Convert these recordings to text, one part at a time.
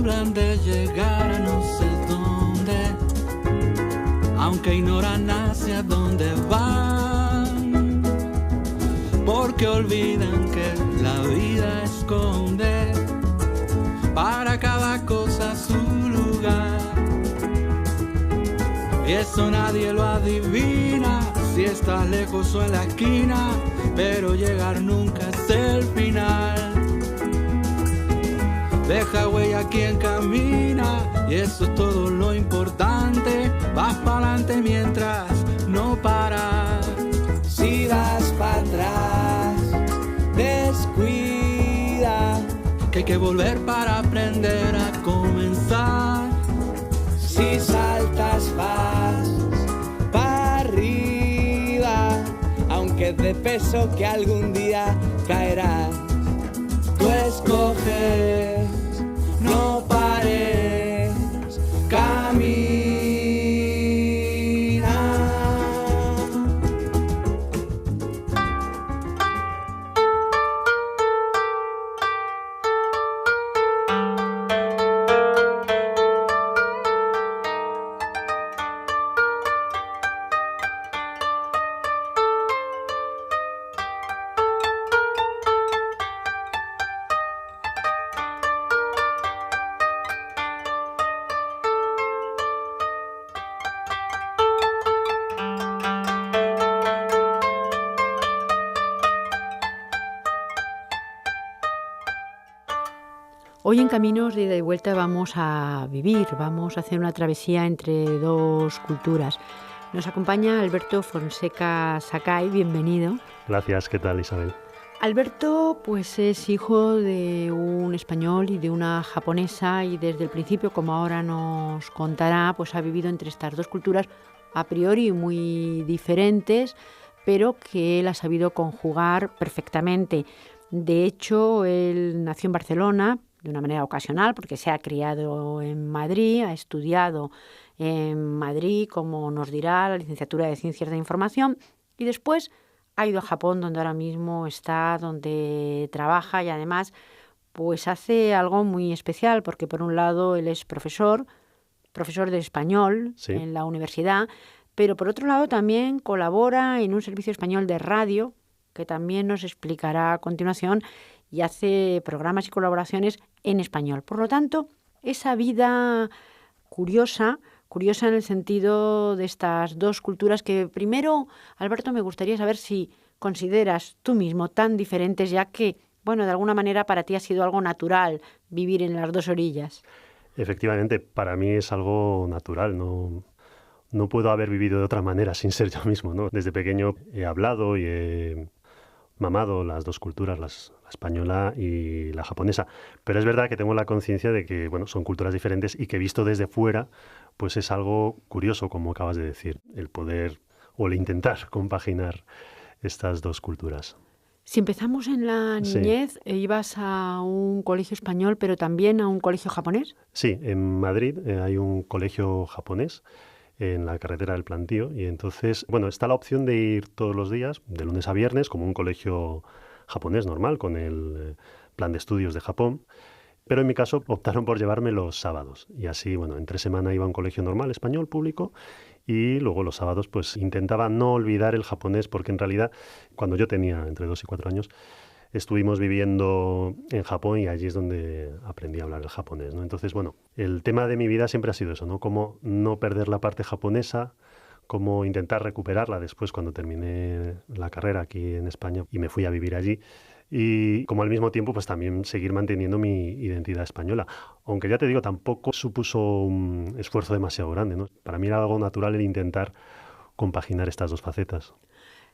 aventuran de llegar a no sé dónde, aunque ignoran hacia dónde van, porque olvidan que la vida esconde para cada cosa su lugar. Y eso nadie lo adivina, si estás lejos o en la esquina, pero llegar nunca es el final. Deja huella quien camina, y eso es todo lo importante. Vas pa'lante mientras no paras. Si vas para atrás, descuida, que hay que volver para aprender a comenzar. Si saltas vas para arriba, aunque es de peso que algún día caerás. Tú escoges, no pares, camina. Hoy en Caminos de Ida y Vuelta vamos a vivir, vamos a hacer una travesía entre dos culturas. Nos acompaña Alberto Fonseca Sakai, bienvenido. Gracias, ¿qué tal, Isabel? Alberto pues es hijo de un español y de una japonesa y desde el principio, como ahora nos contará, pues ha vivido entre estas dos culturas a priori muy diferentes, pero que él ha sabido conjugar perfectamente. De hecho, él nació en Barcelona de una manera ocasional porque se ha criado en Madrid, ha estudiado en Madrid, como nos dirá, la licenciatura de Ciencias de Información y después ha ido a Japón, donde ahora mismo está, donde trabaja y además pues hace algo muy especial porque por un lado él es profesor de español en la universidad, pero por otro lado también colabora en un servicio español de radio que también nos explicará a continuación y hace programas y colaboraciones en español. Por lo tanto, esa vida curiosa en el sentido de estas dos culturas que primero, Alberto, me gustaría saber si consideras tú mismo tan diferentes, ya que, bueno, de alguna manera para ti ha sido algo natural vivir en las dos orillas. Efectivamente, para mí es algo natural, no puedo haber vivido de otra manera sin ser yo mismo, ¿no? Desde pequeño he hablado y he mamado las dos culturas, la española y la japonesa. Pero es verdad que tengo la conciencia de que, bueno, son culturas diferentes y que visto desde fuera, pues es algo curioso, como acabas de decir, el poder o el intentar compaginar estas dos culturas. Si empezamos en la niñez, ¿ibas a un colegio español, pero también a un colegio japonés? Sí, en Madrid hay un colegio japonés en la carretera del Plantío y entonces, bueno, está la opción de ir todos los días, de lunes a viernes, como un colegio japonés normal, con el plan de estudios de Japón, pero en mi caso optaron por llevarme los sábados y así, bueno, entre semana iba a un colegio normal, español, público, y luego los sábados pues intentaba no olvidar el japonés porque en realidad cuando yo tenía entre 2 y 4 años estuvimos viviendo en Japón y allí es donde aprendí a hablar el japonés, ¿no? Entonces, bueno, el tema de mi vida siempre ha sido eso, ¿no? Cómo no perder la parte japonesa, cómo intentar recuperarla después cuando terminé la carrera aquí en España y me fui a vivir allí. Y como al mismo tiempo, pues también seguir manteniendo mi identidad española. Aunque ya te digo, tampoco supuso un esfuerzo demasiado grande, ¿no? Para mí era algo natural el intentar compaginar estas dos facetas.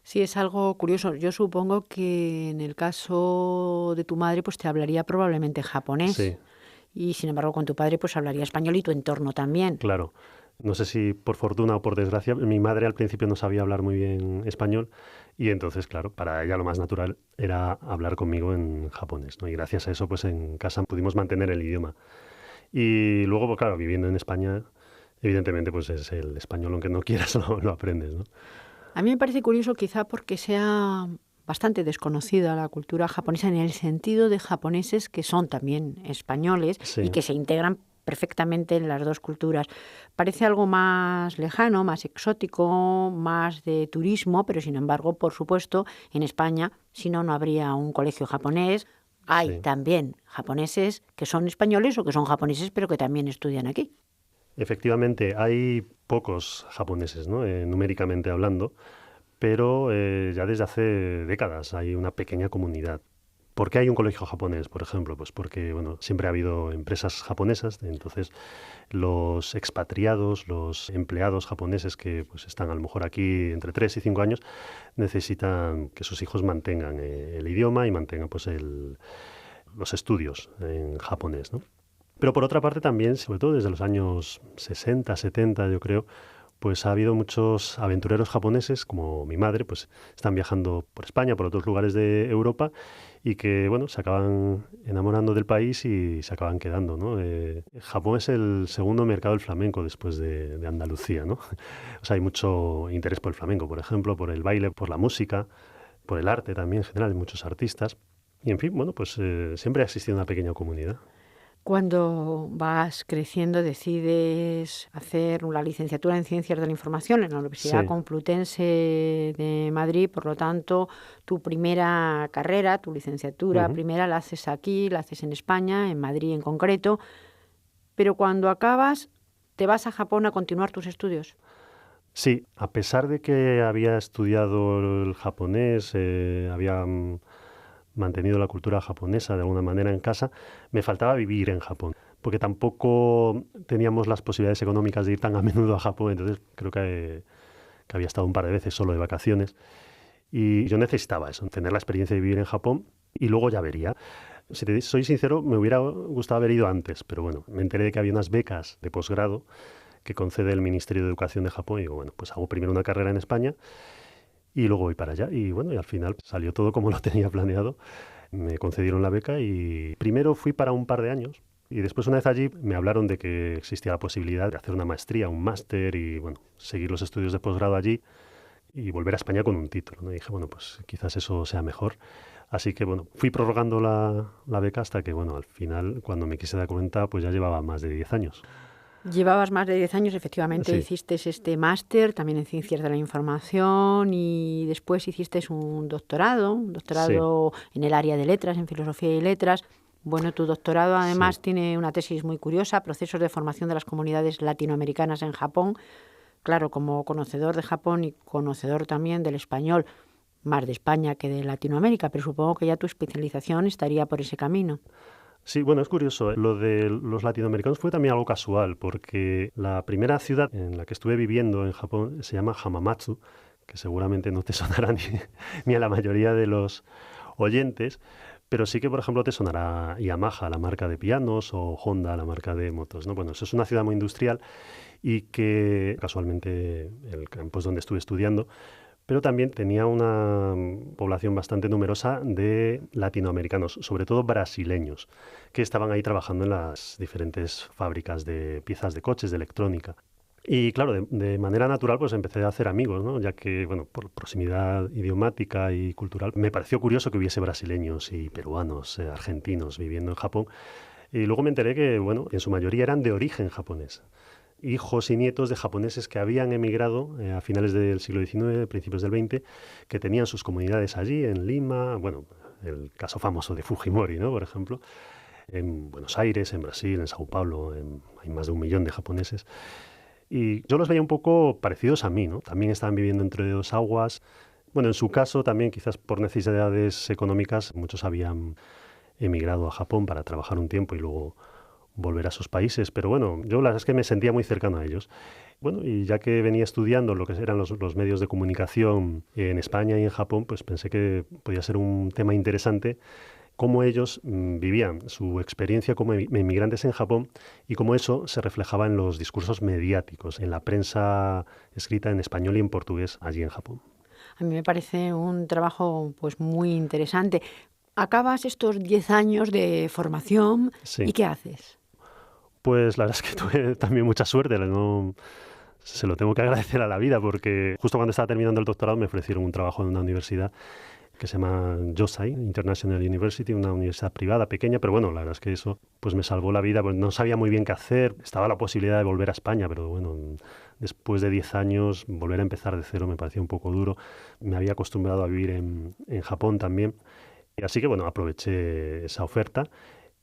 Sí, es algo curioso. Yo supongo que en el caso de tu madre, pues te hablaría probablemente japonés. Sí. Y sin embargo, con tu padre, pues hablaría español y tu entorno también. Claro. No sé si por fortuna o por desgracia, mi madre al principio no sabía hablar muy bien español y entonces, claro, para ella lo más natural era hablar conmigo en japonés, ¿no? Y gracias a eso, pues en casa pudimos mantener el idioma. Y luego, pues claro, viviendo en España, evidentemente, pues es el español, aunque no quieras, lo aprendes, ¿no? A mí me parece curioso quizá porque sea bastante desconocida la cultura japonesa en el sentido de japoneses que son también españoles Sí. y que se integran perfectamente en las dos culturas. Parece algo más lejano, más exótico, más de turismo, pero sin embargo, por supuesto, en España, si no, no habría un colegio japonés. Hay Sí. también japoneses que son españoles o que son japoneses, pero que también estudian aquí. Efectivamente, hay pocos japoneses, ¿no? Numéricamente hablando, pero ya desde hace décadas hay una pequeña comunidad. ¿Por qué hay un colegio japonés, por ejemplo? Pues porque, bueno, siempre ha habido empresas japonesas, entonces los expatriados, los empleados japoneses que pues, están a lo mejor aquí entre 3 y 5 años, necesitan que sus hijos mantengan el idioma y mantengan pues, los estudios en japonés, ¿no? Pero por otra parte también, sobre todo desde los años 60, 70, yo creo, pues ha habido muchos aventureros japoneses, como mi madre, pues están viajando por España, por otros lugares de Europa y que, bueno, se acaban enamorando del país y se acaban quedando, ¿no? Japón es el segundo mercado del flamenco después de Andalucía, ¿no? O sea, hay mucho interés por el flamenco, por ejemplo, por el baile, por la música, por el arte también en general, hay muchos artistas. Y en fin, bueno, pues siempre ha existido una pequeña comunidad. Cuando vas creciendo decides hacer la licenciatura en Ciencias de la Información en la Universidad Sí. Complutense de Madrid, por lo tanto, tu primera carrera, tu licenciatura Ujú. primera la haces aquí, la haces en España, en Madrid en concreto, pero cuando acabas te vas a Japón a continuar tus estudios. Sí, a pesar de que había estudiado el japonés, había mantenido la cultura japonesa de alguna manera en casa, me faltaba vivir en Japón, porque tampoco teníamos las posibilidades económicas de ir tan a menudo a Japón, entonces creo que había estado un par de veces solo de vacaciones y yo necesitaba eso, tener la experiencia de vivir en Japón y luego ya vería. Si te soy sincero, me hubiera gustado haber ido antes, pero bueno, me enteré de que había unas becas de posgrado que concede el Ministerio de Educación de Japón y digo, bueno, pues hago primero una carrera en España y luego voy para allá. Y bueno, y al final salió todo como lo tenía planeado. Me concedieron la beca y primero fui para un par de años y después una vez allí me hablaron de que existía la posibilidad de hacer una maestría, un máster y bueno, seguir los estudios de posgrado allí y volver a España con un título, ¿no? Y dije, bueno, pues quizás eso sea mejor. Así que bueno, fui prorrogando la beca hasta que bueno, al final cuando me quise dar cuenta pues ya llevaba más de 10 años. Llevabas más de 10 años, efectivamente, Sí, hiciste este máster también en Ciencias de la Información y después hiciste un sí, doctorado en el área de letras, en Filosofía y Letras. Bueno, tu doctorado sí. además tiene una tesis muy curiosa, Procesos de formación de las comunidades latinoamericanas en Japón. Claro, como conocedor de Japón y conocedor también del español, más de España que de Latinoamérica, pero supongo que ya tu especialización estaría por ese camino. Sí, bueno, es curioso. Lo de los latinoamericanos fue también algo casual, porque la primera ciudad en la que estuve viviendo en Japón se llama Hamamatsu, que seguramente no te sonará ni a la mayoría de los oyentes, pero sí que, por ejemplo, te sonará Yamaha, la marca de pianos, o Honda, la marca de motos, ¿no? Bueno, eso es una ciudad muy industrial y que casualmente el campus donde estuve estudiando, pero también tenía una población bastante numerosa de latinoamericanos, sobre todo brasileños, que estaban ahí trabajando en las diferentes fábricas de piezas de coches, de electrónica. Y claro, de manera natural pues empecé a hacer amigos, ¿no? Ya que, bueno, por proximidad idiomática y cultural, me pareció curioso que hubiese brasileños y peruanos, argentinos viviendo en Japón. Y luego me enteré que, bueno, en su mayoría eran de origen japonés, hijos y nietos de japoneses que habían emigrado a finales del siglo XIX, principios del XX, que tenían sus comunidades allí, en Lima, bueno, el caso famoso de Fujimori, ¿no? Por ejemplo, en Buenos Aires, en Brasil, en Sao Paulo, hay más de 1 millón de japoneses. Y yo los veía un poco parecidos a mí, ¿no? También estaban viviendo entre dos aguas. Bueno, en su caso también quizás por necesidades económicas, muchos habían emigrado a Japón para trabajar un tiempo y luego volver a sus países, pero bueno, yo la verdad es que me sentía muy cercano a ellos. Bueno, y ya que venía estudiando lo que eran los medios de comunicación en España y en Japón, pues pensé que podía ser un tema interesante cómo ellos vivían su experiencia como inmigrantes en Japón y cómo eso se reflejaba en los discursos mediáticos, en la prensa escrita en español y en portugués allí en Japón. A mí me parece un trabajo pues muy interesante. Acabas estos 10 años de formación Sí, y ¿qué haces? pues la verdad es que tuve también mucha suerte, no, se lo tengo que agradecer a la vida porque justo cuando estaba terminando el doctorado me ofrecieron un trabajo en una universidad que se llama Yosai International University, una universidad privada pequeña, pero bueno, la verdad es que eso pues me salvó la vida, pues no sabía muy bien qué hacer, estaba la posibilidad de volver a España, pero bueno, después de 10 años volver a empezar de cero me parecía un poco duro. Me había acostumbrado a vivir en Japón también, y así que bueno, aproveché esa oferta.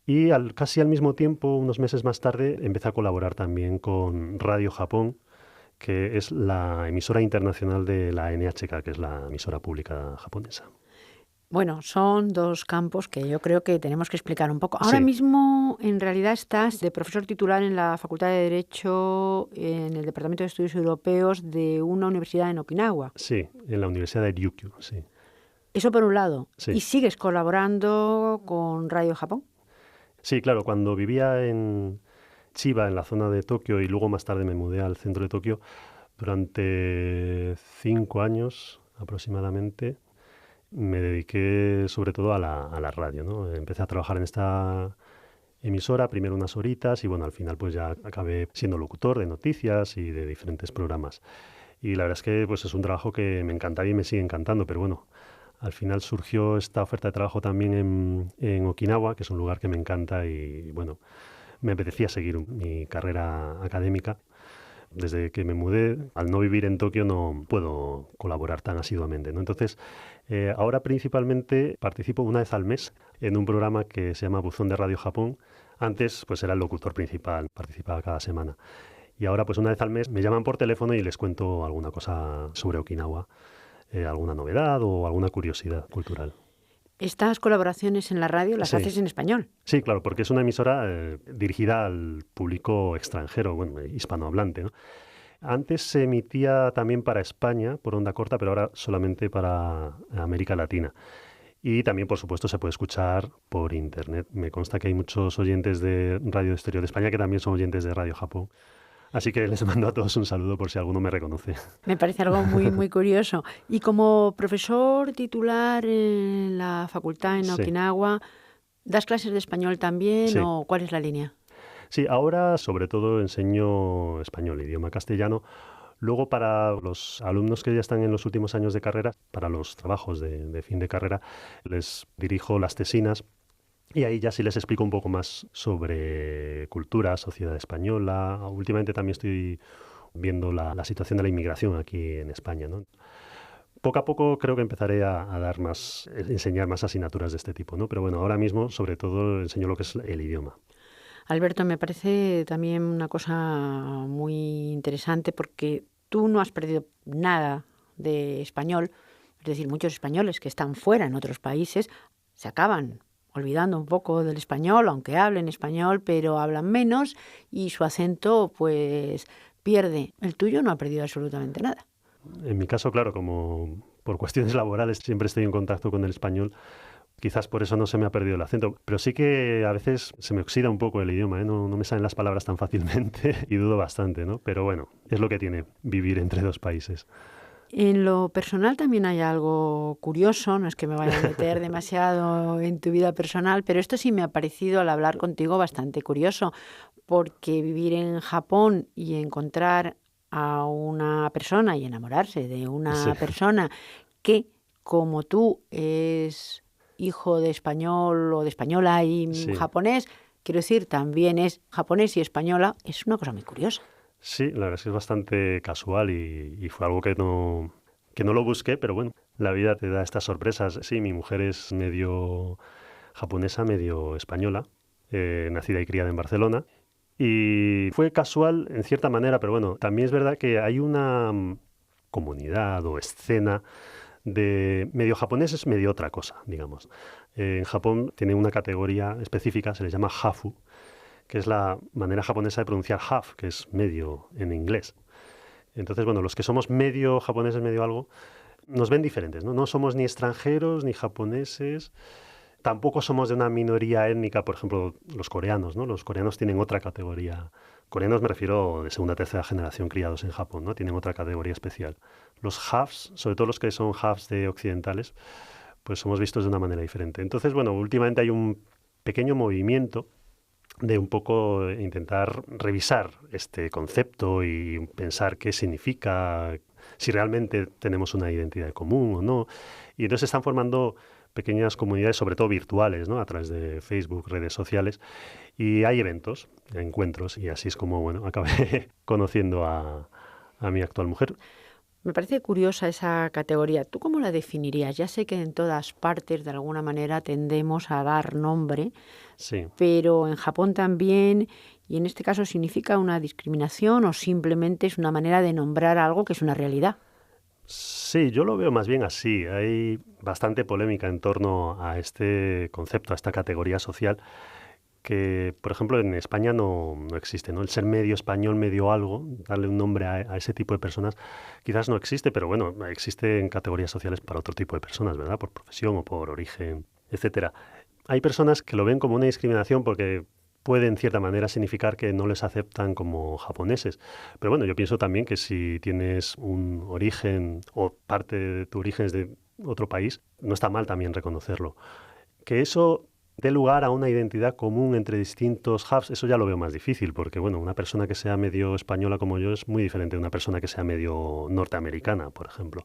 Y casi al mismo tiempo, unos meses más tarde, empecé a colaborar también con Radio Japón, que es la emisora internacional de la NHK, que es la emisora pública japonesa. Bueno, son dos campos que yo creo que tenemos que explicar un poco. Ahora Sí. mismo, en realidad, estás de profesor titular en la Facultad de Derecho en el Departamento de Estudios Europeos de una universidad en Okinawa. Sí, en la Universidad de Ryukyu, sí. Eso por un lado. Sí. ¿Y sigues colaborando con Radio Japón? Sí, claro, cuando vivía en Chiba, en la zona de Tokio, y luego más tarde me mudé al centro de Tokio, durante 5 años aproximadamente, me dediqué sobre todo a la radio, ¿no? Empecé a trabajar en esta emisora, primero unas horitas, y bueno, al final pues ya acabé siendo locutor de noticias y de diferentes programas. Y la verdad es que pues es un trabajo que me encantaba y me sigue encantando, pero bueno, al final surgió esta oferta de trabajo también en Okinawa, que es un lugar que me encanta y bueno, me apetecía seguir mi carrera académica. Desde que me mudé, al no vivir en Tokio no puedo colaborar tan asiduamente, ¿no? Entonces, ahora principalmente participo una vez al mes en un programa que se llama Buzón de Radio Japón. Antes pues era el locutor principal, participaba cada semana. Y ahora pues una vez al mes me llaman por teléfono y les cuento alguna cosa sobre Okinawa, alguna novedad o alguna curiosidad cultural. Estas colaboraciones en la radio las Sí. haces en español. Sí, claro, porque es una emisora dirigida al público extranjero, bueno, hispanohablante, ¿no? Antes se emitía también para España por onda corta, pero ahora solamente para América Latina. Y también, por supuesto, se puede escuchar por internet. Me consta que hay muchos oyentes de Radio Exterior de España que también son oyentes de Radio Japón. Así que les mando a todos un saludo por si alguno me reconoce. Me parece algo muy, muy curioso. Y como profesor titular en la facultad en Sí. Okinawa, ¿das clases de español también Sí. o cuál es la línea? Sí, ahora sobre todo enseño español, idioma castellano. Luego para los alumnos que ya están en los últimos años de carrera, para los trabajos de fin de carrera, les dirijo las tesinas y ahí ya sí les explico un poco más sobre cultura, sociedad española. Últimamente también estoy viendo la situación de la inmigración aquí en España, ¿no? Poco a poco creo que empezaré a dar enseñar más asignaturas de este tipo, ¿no? Pero bueno, ahora mismo sobre todo enseño lo que es el idioma. Alberto, me parece también una cosa muy interesante porque tú no has perdido nada de español. Es decir, muchos españoles que están fuera en otros países se acaban olvidando un poco del español, aunque hablen español, pero hablan menos y su acento pues pierde. El tuyo no ha perdido absolutamente nada. En mi caso, claro, como por cuestiones laborales siempre estoy en contacto con el español, quizás por eso no se me ha perdido el acento, pero sí que a veces se me oxida un poco el idioma, ¿eh? No me salen las palabras tan fácilmente y dudo bastante, ¿no? Pero bueno, es lo que tiene vivir entre dos países. En lo personal también hay algo curioso, no es que me vaya a meter demasiado en tu vida personal, pero esto sí me ha parecido al hablar contigo bastante curioso, porque vivir en Japón y encontrar a una persona y enamorarse de una Sí. persona que, como tú, es hijo de español o de española y Sí. japonés, quiero decir, también es japonés y española, es una cosa muy curiosa. Sí, la verdad es que es bastante casual y fue algo que no lo busqué, pero bueno, la vida te da estas sorpresas. Sí, mi mujer es medio japonesa, medio española, nacida y criada en Barcelona. Y fue casual en cierta manera, pero bueno, también es verdad que hay una comunidad o escena de medio japoneses, medio otra cosa, digamos. En Japón tiene una categoría específica, se les llama hafu, que es la manera japonesa de pronunciar half, que es medio en inglés. Entonces, bueno, los que somos medio japoneses, medio algo, nos ven diferentes, ¿no? No somos ni extranjeros, ni japoneses, tampoco somos de una minoría étnica, por ejemplo, los coreanos, ¿no? Los coreanos tienen otra categoría. Coreanos me refiero de segunda, tercera generación criados en Japón, ¿no? Tienen otra categoría especial. Los halves, sobre todo los que son halves de occidentales, pues somos vistos de una manera diferente. Entonces, bueno, últimamente hay un pequeño movimiento de un poco intentar revisar este concepto y pensar qué significa, si realmente tenemos una identidad común o no. Y entonces se están formando pequeñas comunidades, sobre todo virtuales, ¿no? A través de Facebook, redes sociales, y hay eventos, encuentros, y así es como, bueno, acabé conociendo a mi actual mujer. Me parece curiosa esa categoría. ¿Tú cómo la definirías? Ya sé que en todas partes de alguna manera tendemos a dar nombre, Sí. pero en Japón también, y en este caso significa una discriminación o simplemente es una manera de nombrar algo que es una realidad. Sí, yo lo veo más bien así. Hay bastante polémica en torno a este concepto, a esta categoría social, que, por ejemplo, en España no existe, ¿no? El ser medio español, medio algo, darle un nombre a ese tipo de personas, quizás no existe, pero bueno, existe en categorías sociales para otro tipo de personas, ¿verdad? Por profesión o por origen, etcétera. Hay personas que lo ven como una discriminación porque puede en cierta manera significar que no les aceptan como japoneses. Pero bueno, yo pienso también que si tienes un origen o parte de tu origen es de otro país, no está mal también reconocerlo. Que eso dé lugar a una identidad común entre distintos hubs, eso ya lo veo más difícil, porque bueno, una persona que sea medio española como yo es muy diferente de una persona que sea medio norteamericana, por ejemplo.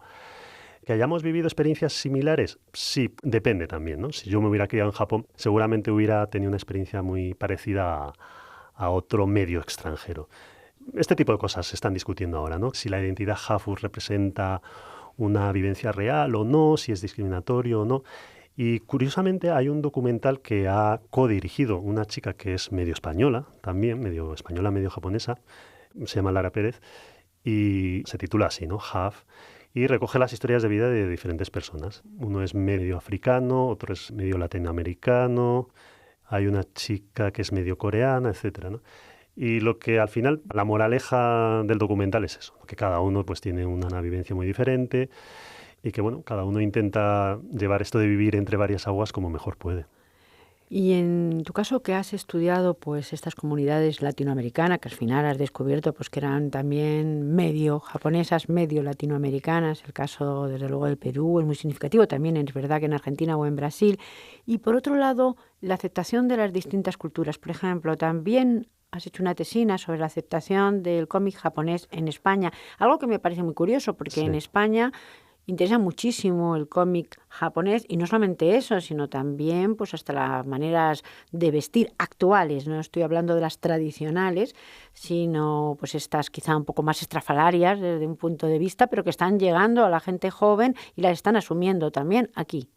¿Que hayamos vivido experiencias similares? Sí, depende también, ¿no? Si yo me hubiera criado en Japón, seguramente hubiera tenido una experiencia muy parecida a otro medio extranjero. Este tipo de cosas se están discutiendo ahora, ¿no? Si la identidad Hafu representa una vivencia real o no, si es discriminatorio o no. Y curiosamente hay un documental que ha codirigido una chica que es medio española, también, medio española, medio japonesa, se llama Lara Pérez, y se titula así, ¿no? Half, y recoge las historias de vida de diferentes personas. Uno es medio africano, otro es medio latinoamericano, hay una chica que es medio coreana, etcétera, ¿no? Y lo que al final, la moraleja del documental es eso, que cada uno pues tiene una vivencia muy diferente y que bueno, cada uno intenta llevar esto de vivir entre varias aguas como mejor puede. Y en tu caso que has estudiado pues estas comunidades latinoamericanas, que al final has descubierto pues que eran también medio japonesas, medio latinoamericanas, el caso desde luego del Perú es muy significativo, también es verdad que en Argentina o en Brasil, y por otro lado la aceptación de las distintas culturas, por ejemplo, también has hecho una tesina sobre la aceptación del cómic japonés en España, algo que me parece muy curioso porque Sí. en España interesa muchísimo el cómic japonés y no solamente eso, sino también pues hasta las maneras de vestir actuales. No estoy hablando de las tradicionales, sino pues estas quizá un poco más estrafalarias desde un punto de vista, pero que están llegando a la gente joven y las están asumiendo también aquí.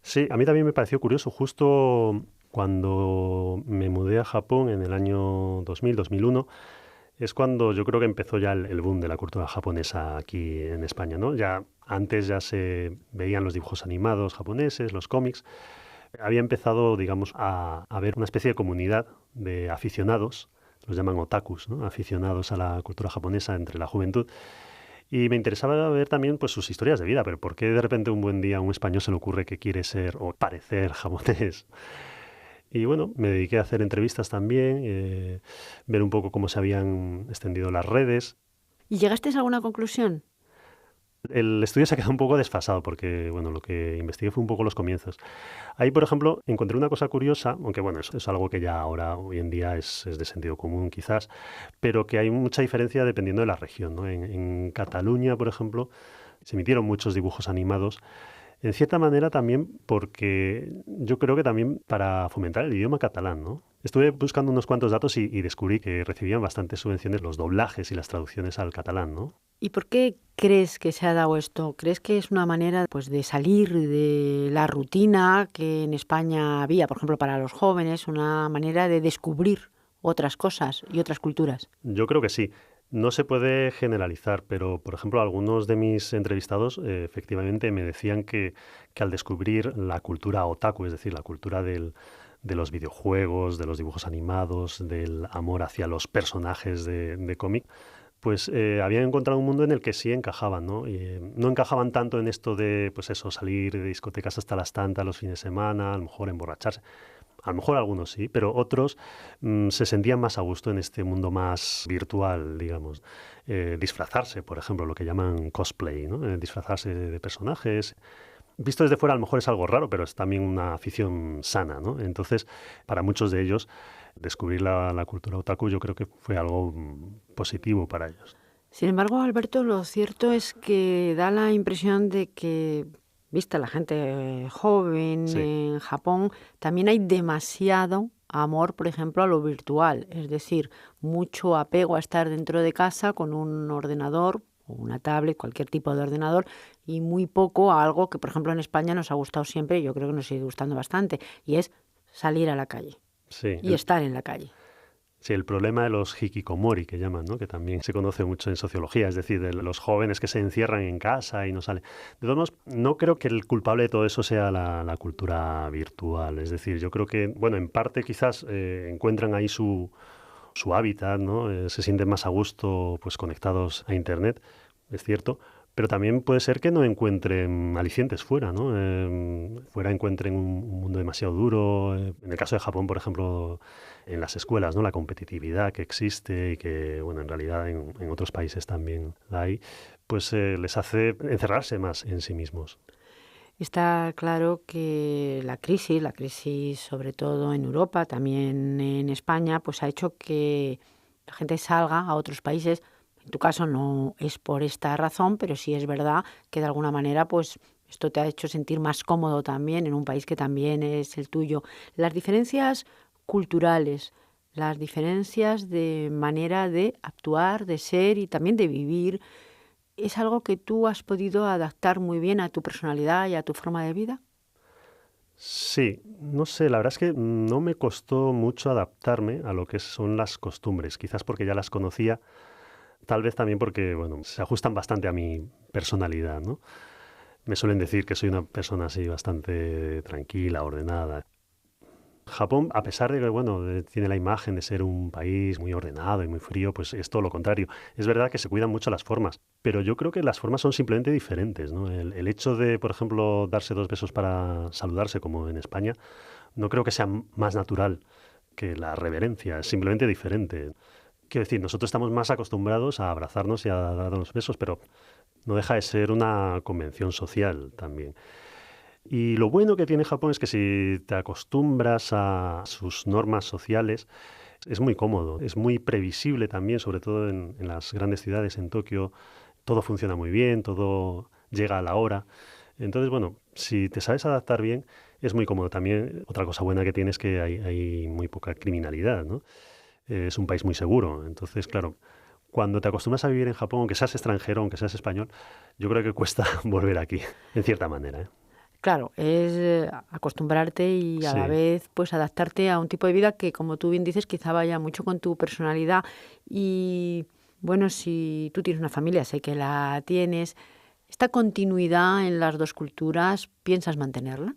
Sí, a mí también me pareció curioso, justo cuando me mudé a Japón en el año 2000, 2001, es cuando yo creo que empezó ya el boom de la cultura japonesa aquí en España, ¿no? Ya antes ya se veían los dibujos animados japoneses, los cómics. Había empezado, digamos, a haber una especie de comunidad de aficionados, los llaman otakus, ¿no? Aficionados a la cultura japonesa entre la juventud. Y me interesaba ver también pues, sus historias de vida, pero ¿por qué de repente un buen día a un español se le ocurre que quiere ser o parecer japonés? Y bueno, me dediqué a hacer entrevistas también, ver un poco cómo se habían extendido las redes. ¿Y llegaste a alguna conclusión? El estudio se ha quedado un poco desfasado porque, bueno, lo que investigué fue un poco los comienzos. Ahí, por ejemplo, encontré una cosa curiosa, aunque bueno, es algo que ya ahora, hoy en día, es de sentido común quizás, pero que hay mucha diferencia dependiendo de la región, ¿no? En Cataluña, por ejemplo, se emitieron muchos dibujos animados, en cierta manera también porque yo creo que también para fomentar el idioma catalán, ¿no? Estuve buscando unos cuantos datos y descubrí que recibían bastantes subvenciones los doblajes y las traducciones al catalán, ¿no? ¿Y por qué crees que se ha dado esto? ¿Crees que es una manera pues, de salir de la rutina que en España había, por ejemplo, para los jóvenes, una manera de descubrir otras cosas y otras culturas? Yo creo que sí. No se puede generalizar, pero, por ejemplo, algunos de mis entrevistados efectivamente me decían que al descubrir la cultura otaku, es decir, la cultura de los videojuegos, de los dibujos animados, del amor hacia los personajes de cómic, pues habían encontrado un mundo en el que sí encajaban, ¿no? Y, no encajaban tanto en esto de, pues eso, salir de discotecas hasta las tantas los fines de semana, a lo mejor emborracharse. A lo mejor algunos sí, pero otros se sentían más a gusto en este mundo más virtual, digamos. Disfrazarse, por ejemplo, lo que llaman cosplay, ¿no? Disfrazarse de personajes. Visto desde fuera a lo mejor es algo raro, pero es también una afición sana, ¿no? Entonces, para muchos de ellos, descubrir la cultura otaku yo creo que fue algo positivo para ellos. Sin embargo, Alberto, lo cierto es que da la impresión de que, vista la gente joven Sí, en Japón, también hay demasiado amor, por ejemplo, a lo virtual, es decir, mucho apego a estar dentro de casa con un ordenador o una tablet, cualquier tipo de ordenador, y muy poco a algo que, por ejemplo, en España nos ha gustado siempre y yo creo que nos sigue gustando bastante, y es salir a la calle sí. y estar en la calle. Sí, el problema de los hikikomori que llaman, ¿no? Que también se conoce mucho en sociología, es decir, de los jóvenes que se encierran en casa y no salen. De todos modos, no creo que el culpable de todo eso sea la cultura virtual. Es decir, yo creo que, bueno, en parte quizás encuentran ahí su hábitat, ¿no? Se sienten más a gusto pues conectados a Internet, es cierto, pero también puede ser que no encuentren alicientes fuera, ¿no? Fuera encuentren un mundo demasiado duro. En el caso de Japón, por ejemplo, en las escuelas, ¿no? La competitividad que existe y que, bueno, en realidad en otros países también la hay, pues les hace encerrarse más en sí mismos. Está claro que la crisis sobre todo en Europa, también en España, pues ha hecho que la gente salga a otros países. En tu caso no es por esta razón, pero sí es verdad que de alguna manera pues esto te ha hecho sentir más cómodo también en un país que también es el tuyo. Las diferencias culturales, las diferencias de manera de actuar, de ser y también de vivir, ¿es algo que tú has podido adaptar muy bien a tu personalidad y a tu forma de vida? Sí, no sé, la verdad es que no me costó mucho adaptarme a lo que son las costumbres, quizás porque ya las conocía, tal vez también porque, bueno, se ajustan bastante a mi personalidad, ¿no? Me suelen decir que soy una persona así bastante tranquila, ordenada. Japón, a pesar de que, bueno, tiene la imagen de ser un país muy ordenado y muy frío, pues es todo lo contrario. Es verdad que se cuidan mucho las formas, pero yo creo que las formas son simplemente diferentes, ¿no? El hecho de, por ejemplo, darse 2 besos para saludarse, como en España, no creo que sea más natural que la reverencia, es simplemente diferente. Quiero decir, nosotros estamos más acostumbrados a abrazarnos y a darnos besos, pero no deja de ser una convención social también. Y lo bueno que tiene Japón es que si te acostumbras a sus normas sociales, es muy cómodo, es muy previsible también, sobre todo en las grandes ciudades, en Tokio, todo funciona muy bien, todo llega a la hora. Entonces, bueno, si te sabes adaptar bien, es muy cómodo. También otra cosa buena que tiene es que hay muy poca criminalidad, ¿no? Es un país muy seguro. Entonces, claro, cuando te acostumbras a vivir en Japón, aunque seas extranjero, aunque seas español, yo creo que cuesta volver aquí, en cierta manera, ¿eh? Claro, es acostumbrarte y a la Sí. vez pues adaptarte a un tipo de vida que, como tú bien dices, quizá vaya mucho con tu personalidad. Y bueno, si tú tienes una familia, sé que la tienes, ¿esta continuidad en las dos culturas piensas mantenerla?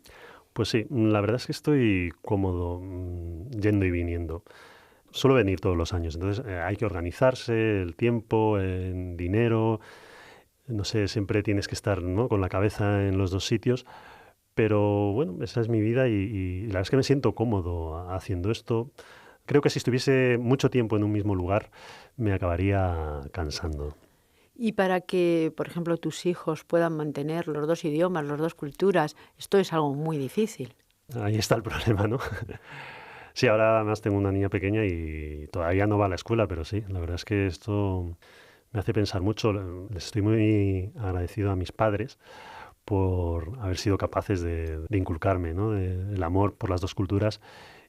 Pues sí, la verdad es que estoy cómodo yendo y viniendo. Suelo venir todos los años, entonces hay que organizarse, el tiempo, el dinero, no sé, siempre tienes que estar, ¿no?, con la cabeza en los dos sitios, pero bueno, esa es mi vida y la verdad es que me siento cómodo haciendo esto. Creo que si estuviese mucho tiempo en un mismo lugar me acabaría cansando. Y para que, por ejemplo, tus hijos puedan mantener los dos idiomas, las dos culturas, esto es algo muy difícil. Ahí está el problema, ¿no? Sí, ahora además tengo una niña pequeña y todavía no va a la escuela, pero sí, la verdad es que esto me hace pensar mucho. Les estoy muy agradecido a mis padres por haber sido capaces de inculcarme, ¿no?, el amor por las dos culturas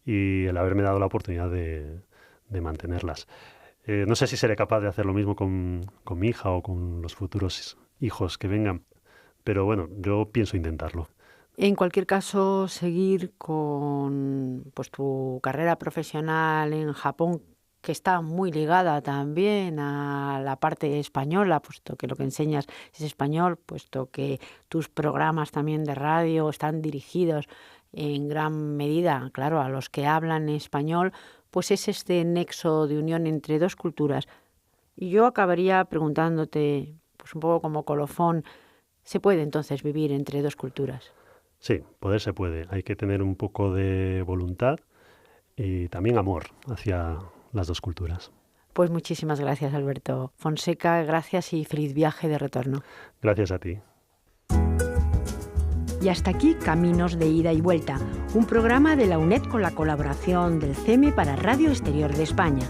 y el haberme dado la oportunidad de mantenerlas. No sé si seré capaz de hacer lo mismo con mi hija o con los futuros hijos que vengan, pero bueno, yo pienso intentarlo. En cualquier caso, seguir con pues, tu carrera profesional en Japón, que está muy ligada también a la parte española, puesto que lo que enseñas es español, puesto que tus programas también de radio están dirigidos en gran medida, claro, a los que hablan español, pues es este nexo de unión entre dos culturas. Y yo acabaría preguntándote, pues un poco como colofón, ¿se puede entonces vivir entre dos culturas? Sí, poder se puede. Hay que tener un poco de voluntad y también amor hacia las dos culturas. Pues muchísimas gracias, Alberto Fonseca. Gracias y feliz viaje de retorno. Gracias a ti. Y hasta aquí Caminos de Ida y Vuelta, un programa de la UNED con la colaboración del CEME para Radio Exterior de España.